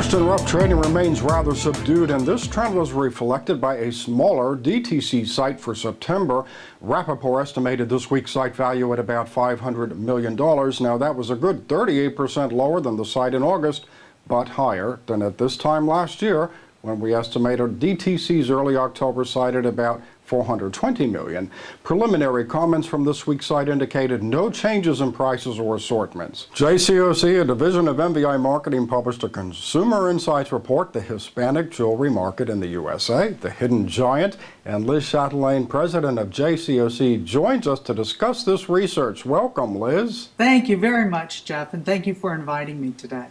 Houston rough trading remains rather subdued, and this trend was reflected by a smaller DTC site for September. Rapaport estimated this week's site value at about $500 million. Now, that was a good 38% lower than the site in August, but higher than at this time last year, when we estimated DTC's early October site at about $420 million. Preliminary comments from this week's site indicated no changes in prices or assortments. JCOC, a division of MVI Marketing, published a Consumer Insights report, The Hispanic Jewelry Market in the USA, the Hidden Giant, and Liz Chatelain, president of JCOC, joins us to discuss this research. Welcome, Liz. Thank you very much, Jeff, and thank you for inviting me today.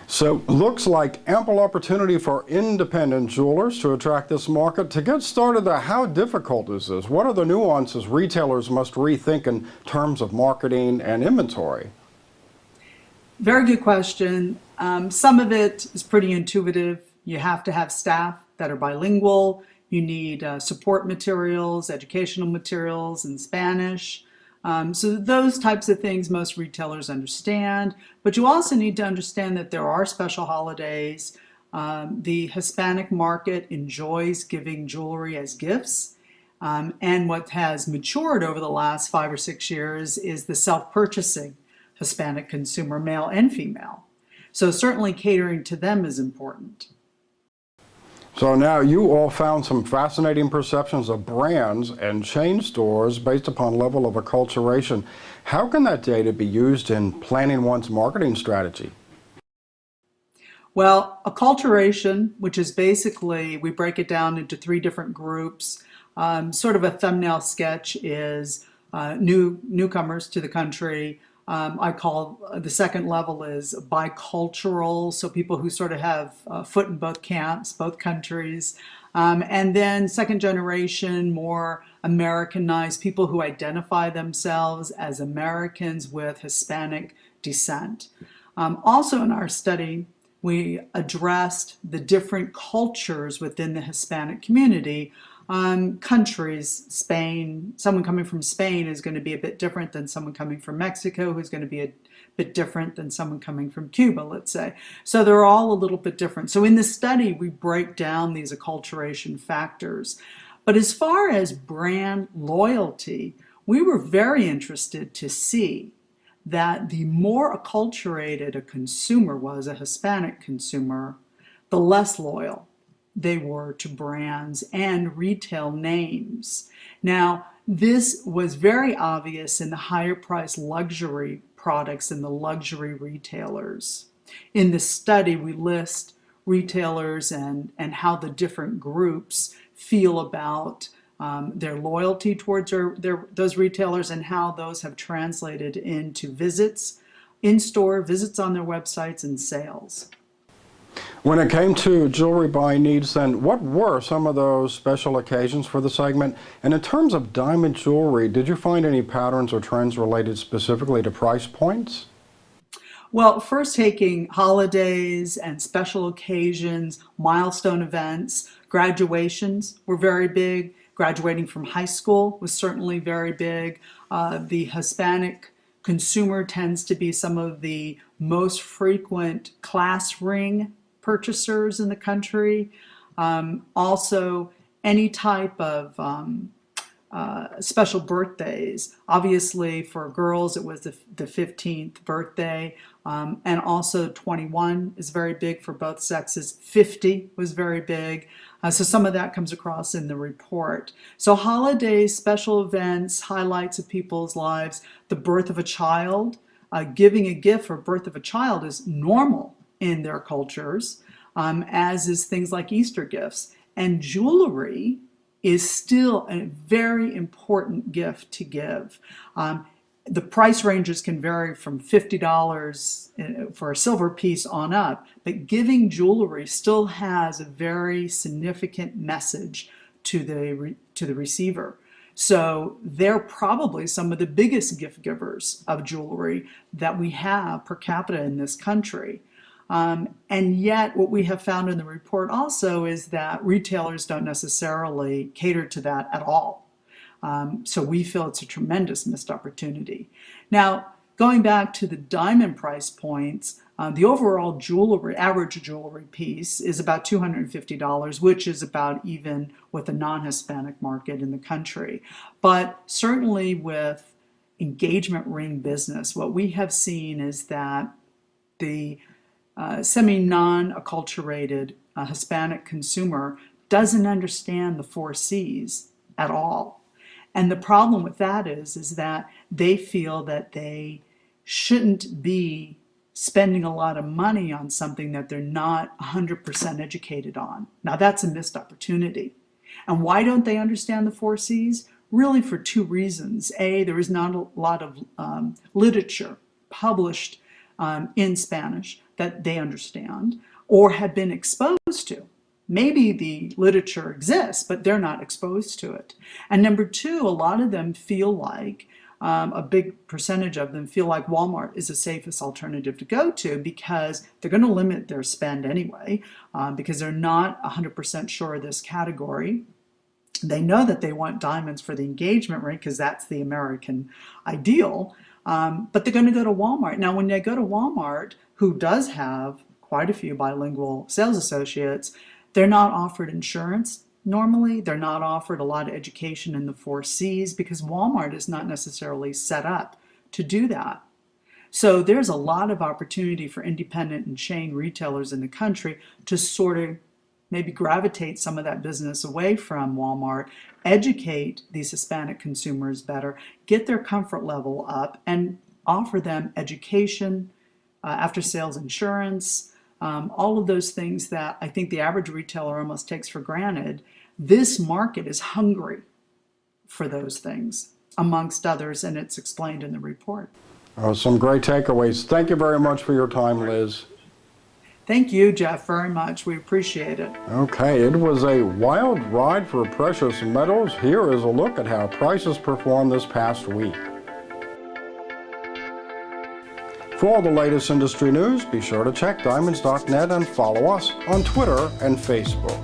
So, looks like ample opportunity for independent jewelers to attract this market. To get started, how difficult is this? What are the nuances retailers must rethink in terms of marketing and inventory? Very good question. Some of it is pretty intuitive. You have to have staff that are bilingual. You need support materials, educational materials in Spanish. So those types of things most retailers understand, but you also need to understand that there are special holidays. The Hispanic market enjoys giving jewelry as gifts, and what has matured over the last 5 or 6 years is the self-purchasing Hispanic consumer, male and female. So certainly catering to them is important. So now you all found some fascinating perceptions of brands and chain stores based upon level of acculturation. How can that data be used in planning one's marketing strategy? Well, acculturation, which is basically, we break it down into 3 different groups. Sort of a thumbnail sketch is newcomers to the country. I call the second level is bicultural, so people who sort of have a foot in both camps, both countries. And then second generation, more Americanized, people who identify themselves as Americans with Hispanic descent. Also in our study, we addressed the different cultures within the Hispanic community. Countries, Spain, someone coming from Spain is going to be a bit different than someone coming from Mexico, who's going to be a bit different than someone coming from Cuba, let's say. So they're all a little bit different. So in the study, we break down these acculturation factors. But as far as brand loyalty, we were very interested to see that the more acculturated a consumer was, a Hispanic consumer, the less loyal they were to brands and retail names. Now, this was very obvious in the higher price luxury products and the luxury retailers. In the study, we list retailers and how the different groups feel about their loyalty towards those retailers and how those have translated into visits in-store, visits on their websites, and sales. When it came to jewelry buying needs, then what were some of those special occasions for the segment? And in terms of diamond jewelry, did you find any patterns or trends related specifically to price points? Well, first taking holidays and special occasions, milestone events, graduations were very big. Graduating from high school was certainly very big. The Hispanic consumer tends to be some of the most frequent class ring purchasers in the country. Also, any type of special birthdays. Obviously, for girls, it was the 15th birthday, and also 21 is very big for both sexes. 50 was very big. So some of that comes across in the report. So holidays, special events, highlights of people's lives, the birth of a child. Giving a gift for birth of a child is normal in their cultures, as is things like Easter gifts. And jewelry is still a very important gift to give. The price ranges can vary from $50 for a silver piece on up, but giving jewelry still has a very significant message to the receiver. So they're probably some of the biggest gift givers of jewelry that we have per capita in this country. And yet what we have found in the report also is that retailers don't necessarily cater to that at all. So we feel it's a tremendous missed opportunity. Now, Going back to the diamond price points, the overall average jewelry piece is about $250, which is about even with the non-Hispanic market in the country. But certainly with engagement ring business, what we have seen is that the semi-non-acculturated Hispanic consumer doesn't understand the 4Cs at all. And the problem with that is that they feel that they shouldn't be spending a lot of money on something that they're not 100% educated on. Now that's a missed opportunity. And why don't they understand the 4Cs? Really for two reasons. A, there is not a lot of literature published in Spanish that they understand or have been exposed to. Maybe the literature exists, but they're not exposed to it. And number two, a lot of them feel like, a big percentage of them feel like Walmart is the safest alternative to go to because they're going to limit their spend anyway, because they're not 100% sure of this category. They know that they want diamonds for the engagement ring because that's the American ideal, but they're going to go to Walmart. Now, when they go to Walmart, who does have quite a few bilingual sales associates, they're not offered insurance normally. They're not offered a lot of education in the 4Cs because Walmart is not necessarily set up to do that. So there's a lot of opportunity for independent and chain retailers in the country to sort of maybe gravitate some of that business away from Walmart, educate these Hispanic consumers better, get their comfort level up, and offer them education, after-sales insurance, all of those things that I think the average retailer almost takes for granted. This market is hungry for those things, amongst others, and it's explained in the report. Some great takeaways. Thank you very much for your time, Liz. Thank you, Jeff, very much. We appreciate it. Okay, it was a wild ride for precious metals. Here is a look at how prices performed this past week. For all the latest industry news, be sure to check diamonds.net and follow us on Twitter and Facebook.